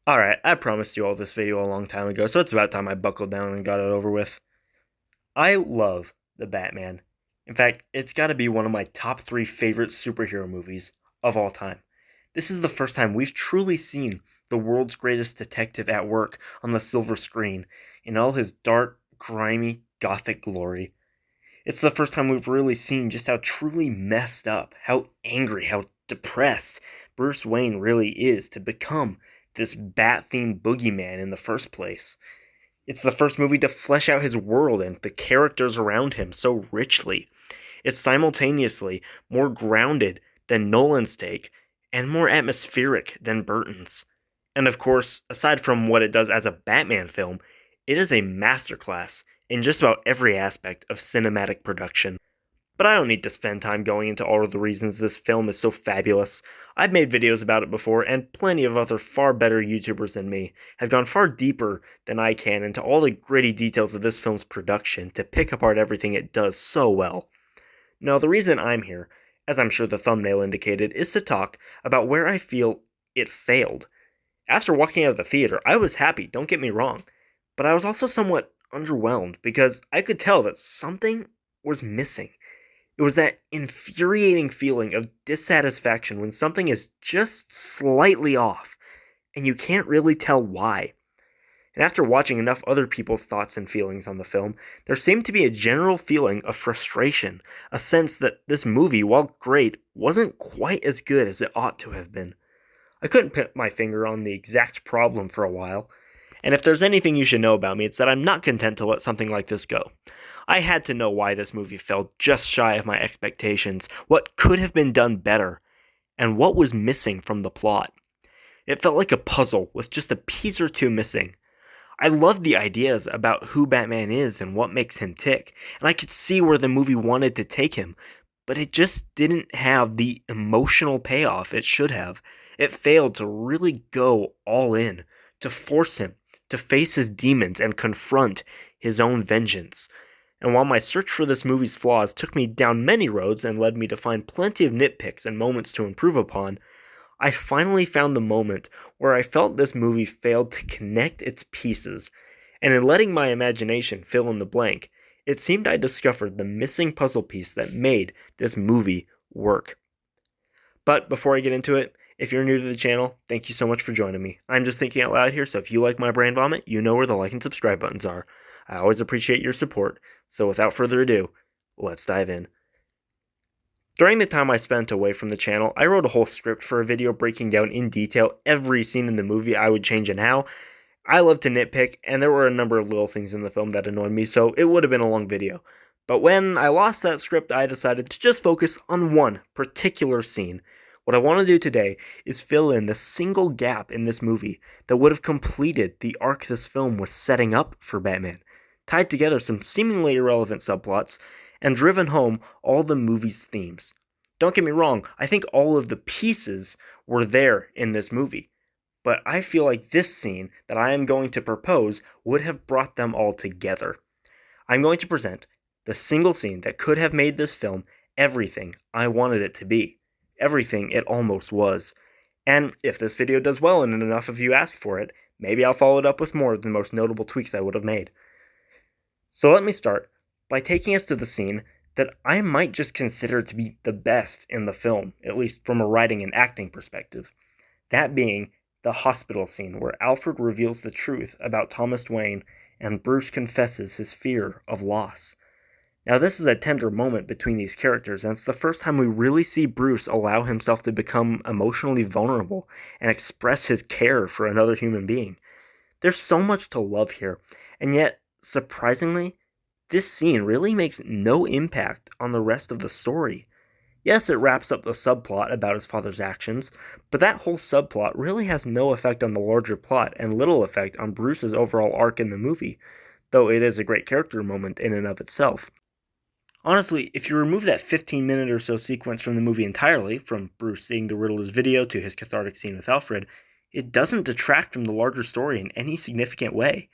Alright, I promised you all this video a long time ago, so it's about time I buckled down and got it over with. I love The Batman. In fact, it's gotta be one of my top 3 favorite superhero movies of all time. This is the first time we've truly seen the world's greatest detective at work on the silver screen in all his dark, grimy, gothic glory. It's the first time we've really seen just how truly messed up, how angry, how depressed Bruce Wayne really is to become this bat-themed boogeyman in the first place. It's the first movie to flesh out his world and the characters around him so richly. It's simultaneously more grounded than Nolan's take and more atmospheric than Burton's. And of course, aside from what it does as a Batman film, it is a masterclass in just about every aspect of cinematic production. But I don't need to spend time going into all of the reasons this film is so fabulous. I've made videos about it before, and plenty of other far better YouTubers than me have gone far deeper than I can into all the gritty details of this film's production to pick apart everything it does so well. Now, the reason I'm here, as I'm sure the thumbnail indicated, is to talk about where I feel it failed. After walking out of the theater, I was happy, don't get me wrong, but I was also somewhat underwhelmed because I could tell that something was missing. It was that infuriating feeling of dissatisfaction when something is just slightly off, and you can't really tell why. And after watching enough other people's thoughts and feelings on the film, there seemed to be a general feeling of frustration, a sense that this movie, while great, wasn't quite as good as it ought to have been. I couldn't put my finger on the exact problem for a while, and if there's anything you should know about me, it's that I'm not content to let something like this go. I had to know why this movie fell just shy of my expectations, what could have been done better, and what was missing from the plot. It felt like a puzzle with just a piece or two missing. I loved the ideas about who Batman is and what makes him tick, and I could see where the movie wanted to take him, but it just didn't have the emotional payoff it should have. It failed to really go all in, to force him to face his demons and confront his own vengeance. And while my search for this movie's flaws took me down many roads and led me to find plenty of nitpicks and moments to improve upon, I finally found the moment where I felt this movie failed to connect its pieces, and in letting my imagination fill in the blank, it seemed I discovered the missing puzzle piece that made this movie work. But before I get into it, if you're new to the channel, thank you so much for joining me. I'm just thinking out loud here, so if you like my brain vomit, you know where the like and subscribe buttons are. I always appreciate your support, so without further ado, let's dive in. During the time I spent away from the channel, I wrote a whole script for a video breaking down in detail every scene in the movie I would change and how. I love to nitpick, and there were a number of little things in the film that annoyed me, so it would have been a long video. But when I lost that script, I decided to just focus on one particular scene. What I want to do today is fill in the single gap in this movie that would have completed the arc this film was setting up for Batman, tied together some seemingly irrelevant subplots, and driven home all the movie's themes. Don't get me wrong, I think all of the pieces were there in this movie, but I feel like this scene that I am going to propose would have brought them all together. I'm going to present the single scene that could have made this film everything I wanted it to be, everything it almost was. And if this video does well and enough of you ask for it, maybe I'll follow it up with more of the most notable tweaks I would have made. So let me start by taking us to the scene that I might just consider to be the best in the film, at least from a writing and acting perspective. That being the hospital scene where Alfred reveals the truth about Thomas Wayne and Bruce confesses his fear of loss. Now, this is a tender moment between these characters, and it's the first time we really see Bruce allow himself to become emotionally vulnerable and express his care for another human being. There's so much to love here, and yet, surprisingly, this scene really makes no impact on the rest of the story. Yes, it wraps up the subplot about his father's actions, but that whole subplot really has no effect on the larger plot and little effect on Bruce's overall arc in the movie, though it is a great character moment in and of itself. Honestly, if you remove that 15-minute or so sequence from the movie entirely, from Bruce seeing the Riddler's video to his cathartic scene with Alfred, it doesn't detract from the larger story in any significant way.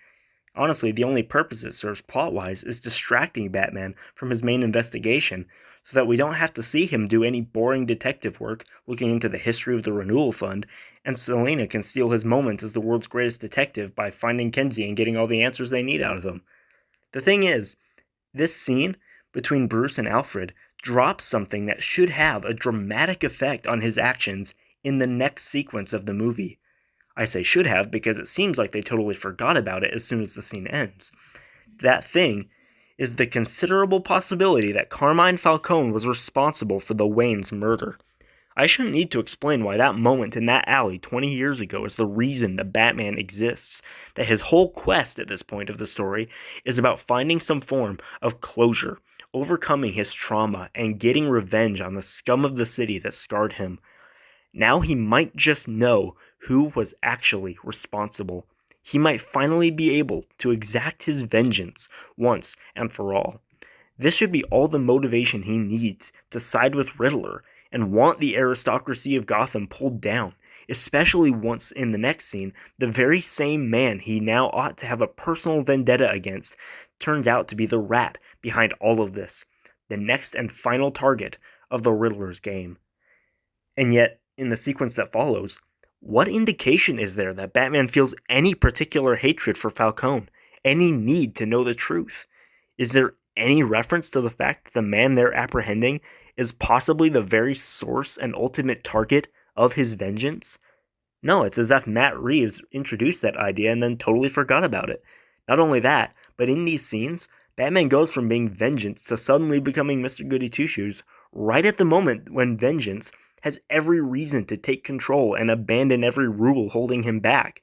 Honestly, the only purpose it serves plot-wise is distracting Batman from his main investigation, so that we don't have to see him do any boring detective work looking into the history of the Renewal Fund, and Selina can steal his moments as the world's greatest detective by finding Kenzie and getting all the answers they need out of him. The thing is, this scene between Bruce and Alfred drops something that should have a dramatic effect on his actions in the next sequence of the movie. I say should have because it seems like they totally forgot about it as soon as the scene ends. That thing is the considerable possibility that Carmine Falcone was responsible for the Wayne's murder. I shouldn't need to explain why that moment in that alley 20 years ago is the reason that Batman exists, that his whole quest at this point of the story is about finding some form of closure, overcoming his trauma, and getting revenge on the scum of the city that scarred him. Now he might just know who was actually responsible. He might finally be able to exact his vengeance once and for all. This should be all the motivation he needs to side with Riddler and want the aristocracy of Gotham pulled down, especially once in the next scene, the very same man he now ought to have a personal vendetta against turns out to be the rat behind all of this, the next and final target of the Riddler's game. And yet, in the sequence that follows, what indication is there that Batman feels any particular hatred for Falcone, any need to know the truth? Is there any reference to the fact that the man they're apprehending is possibly the very source and ultimate target of his vengeance? No, it's as if Matt Reeves introduced that idea and then totally forgot about it. Not only that, but in these scenes, Batman goes from being Vengeance to suddenly becoming Mr. Goody Two Shoes right at the moment when Vengeance has every reason to take control and abandon every rule holding him back.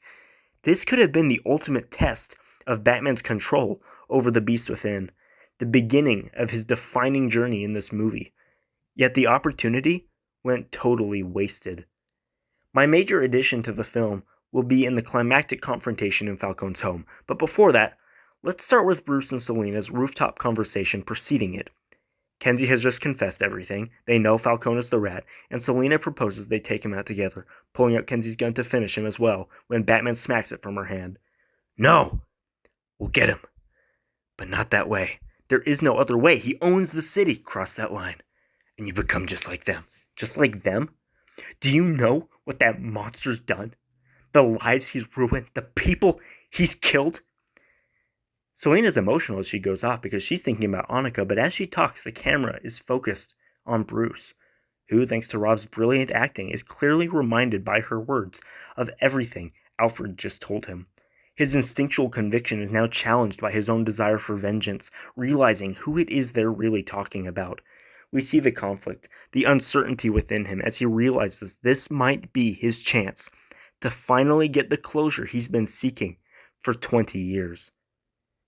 This could have been the ultimate test of Batman's control over the beast within, the beginning of his defining journey in this movie. Yet the opportunity went totally wasted. My major addition to the film will be in the climactic confrontation in Falcone's home, but before that, let's start with Bruce and Selina's rooftop conversation preceding it. Kenzie has just confessed everything, they know Falcone is the rat, and Selina proposes they take him out together, pulling out Kenzie's gun to finish him as well, when Batman smacks it from her hand. No! We'll get him. But not that way. There is no other way. He owns the city. Cross that line. And you become just like them. Just like them? Do you know what that monster's done? The lives he's ruined? The people he's killed? Selina's emotional as she goes off because she's thinking about Annika, but as she talks, the camera is focused on Bruce, who, thanks to Rob's brilliant acting, is clearly reminded by her words of everything Alfred just told him. His instinctual conviction is now challenged by his own desire for vengeance, realizing who it is they're really talking about. We see the conflict, the uncertainty within him as he realizes this might be his chance to finally get the closure he's been seeking for 20 years.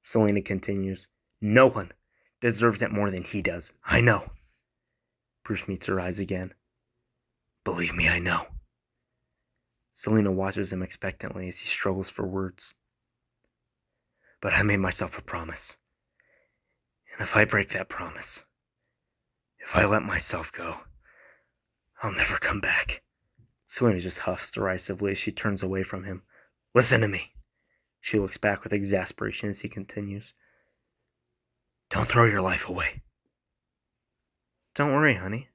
Selina continues, No one deserves it more than he does. I know. Bruce meets her eyes again. Believe me, I know. Selina watches him expectantly as he struggles for words. But I made myself a promise. And if I break that promise, if I let myself go, I'll never come back. Selina just huffs derisively as she turns away from him. Listen to me. She looks back with exasperation as he continues. Don't throw your life away. Don't worry, honey.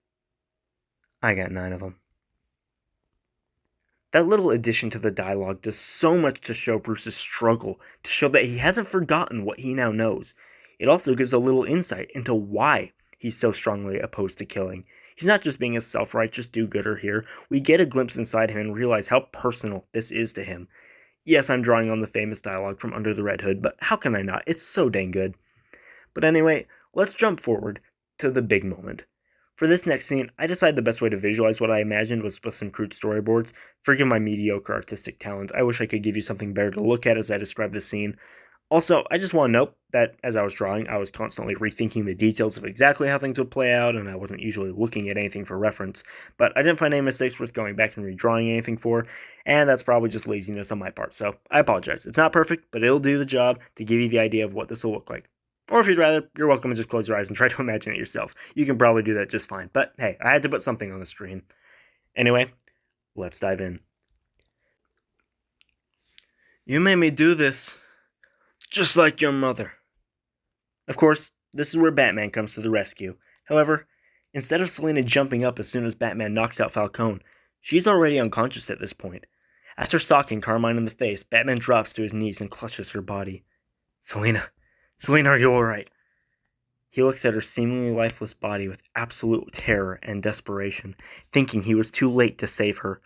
I got 9 of them. That little addition to the dialogue does so much to show Bruce's struggle, to show that he hasn't forgotten what he now knows. It also gives a little insight into why he's so strongly opposed to killing. He's not just being a self-righteous do-gooder here. We get a glimpse inside him and realize how personal this is to him. Yes, I'm drawing on the famous dialogue from Under the Red Hood, but how can I not? It's so dang good. But anyway, let's jump forward to the big moment. For this next scene, I decided the best way to visualize what I imagined was with some crude storyboards. Forgive my mediocre artistic talents. I wish I could give you something better to look at as I describe the scene. Also, I just want to note that as I was drawing, I was constantly rethinking the details of exactly how things would play out, and I wasn't usually looking at anything for reference. But I didn't find any mistakes worth going back and redrawing anything for, and that's probably just laziness on my part, so I apologize. It's not perfect, but it'll do the job to give you the idea of what this will look like. Or if you'd rather, you're welcome to just close your eyes and try to imagine it yourself. You can probably do that just fine. But hey, I had to put something on the screen. Anyway, let's dive in. You made me do this Just like your mother. Of course, this is where Batman comes to the rescue. However, instead of Selina jumping up as soon as Batman knocks out Falcone, she's already unconscious at this point. After socking Carmine in the face, Batman drops to his knees and clutches her body. Selina, are you alright? He looks at her seemingly lifeless body with absolute terror and desperation, thinking he was too late to save her.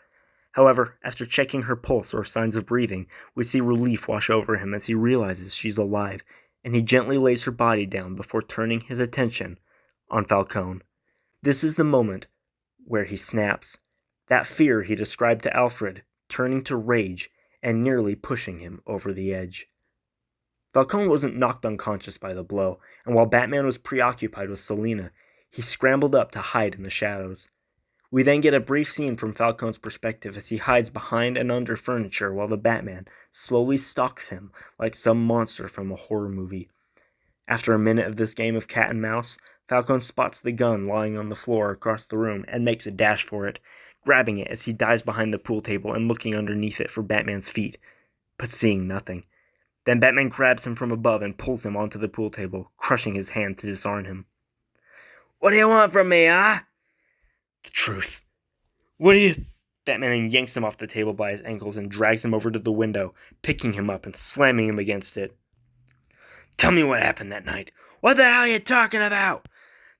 However, after checking her pulse or signs of breathing, we see relief wash over him as he realizes she's alive, and he gently lays her body down before turning his attention on Falcone. This is the moment where he snaps. That fear he described to Alfred, turning to rage and nearly pushing him over the edge. Falcone wasn't knocked unconscious by the blow, and while Batman was preoccupied with Selina, he scrambled up to hide in the shadows. We then get a brief scene from Falcone's perspective as he hides behind and under furniture while the Batman slowly stalks him like some monster from a horror movie. After a minute of this game of cat and mouse, Falcone spots the gun lying on the floor across the room and makes a dash for it, grabbing it as he dives behind the pool table and looking underneath it for Batman's feet, but seeing nothing. Then Batman grabs him from above and pulls him onto the pool table, crushing his hand to disarm him. What do you want from me, huh? The truth. What do you... Batman then yanks him off the table by his ankles and drags him over to the window, picking him up and slamming him against it. Tell me what happened that night. What the hell are you talking about?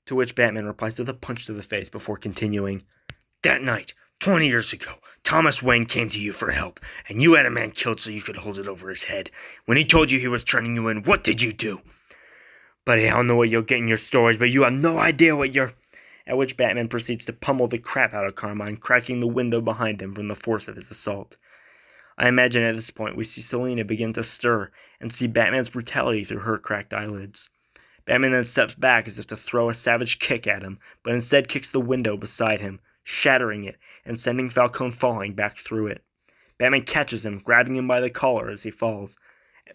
To which Batman replies with a punch to the face before continuing. That night, 20 years ago, Thomas Wayne came to you for help, and you had a man killed so you could hold it over his head. When he told you he was turning you in, what did you do? Buddy, I don't know what you'll get in your stories, but you have no idea what you're... At which Batman proceeds to pummel the crap out of Carmine, cracking the window behind him from the force of his assault. I imagine at this point we see Selina begin to stir and see Batman's brutality through her cracked eyelids. Batman then steps back as if to throw a savage kick at him, but instead kicks the window beside him, shattering it and sending Falcone falling back through it. Batman catches him, grabbing him by the collar as he falls,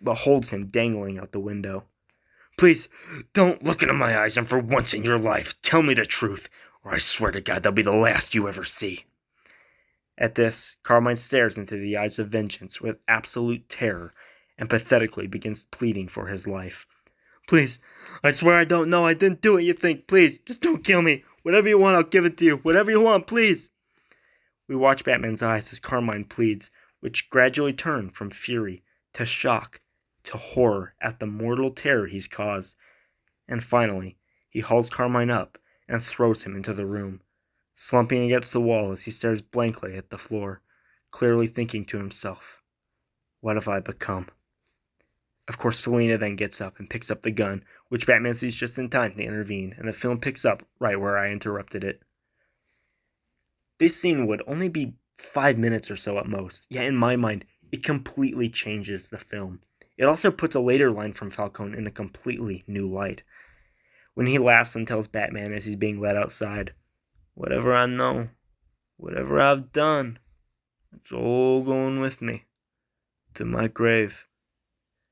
but holds him dangling out the window. Please, don't look into my eyes, and for once in your life, tell me the truth, or I swear to God they'll be the last you ever see. At this, Carmine stares into the eyes of vengeance with absolute terror and pathetically begins pleading for his life. Please, I swear I don't know, I didn't do what you think, please, just don't kill me. Whatever you want, I'll give it to you. Whatever you want, please. We watch Batman's eyes as Carmine pleads, which gradually turn from fury to shock to horror at the mortal terror he's caused. And finally, he hauls Carmine up and throws him into the room, slumping against the wall as he stares blankly at the floor, clearly thinking to himself, what have I become? Of course, Selina then gets up and picks up the gun, which Batman sees just in time to intervene, and the film picks up right where I interrupted it. This scene would only be 5 minutes or so at most, yet in my mind, it completely changes the film. It also puts a later line from Falcone in a completely new light. When he laughs and tells Batman as he's being led outside, whatever I know, whatever I've done, it's all going with me to my grave.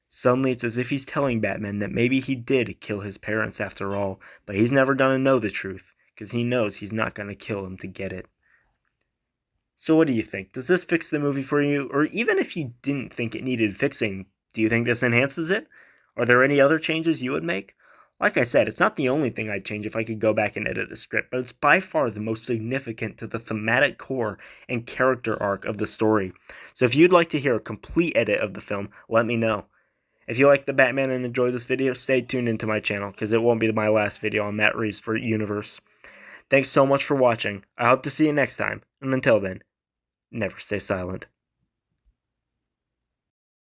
Suddenly it's as if he's telling Batman that maybe he did kill his parents after all, but he's never gonna know the truth, because he knows he's not gonna kill him to get it. So what do you think? Does this fix the movie for you? Or even if you didn't think it needed fixing, do you think this enhances it? Are there any other changes you would make? Like I said, it's not the only thing I'd change if I could go back and edit the script, but it's by far the most significant to the thematic core and character arc of the story. So if you'd like to hear a complete edit of the film, let me know. If you like The Batman and enjoy this video, stay tuned into my channel, because it won't be my last video on Matt Reeves for Universe. Thanks so much for watching. I hope to see you next time, and until then, never stay silent.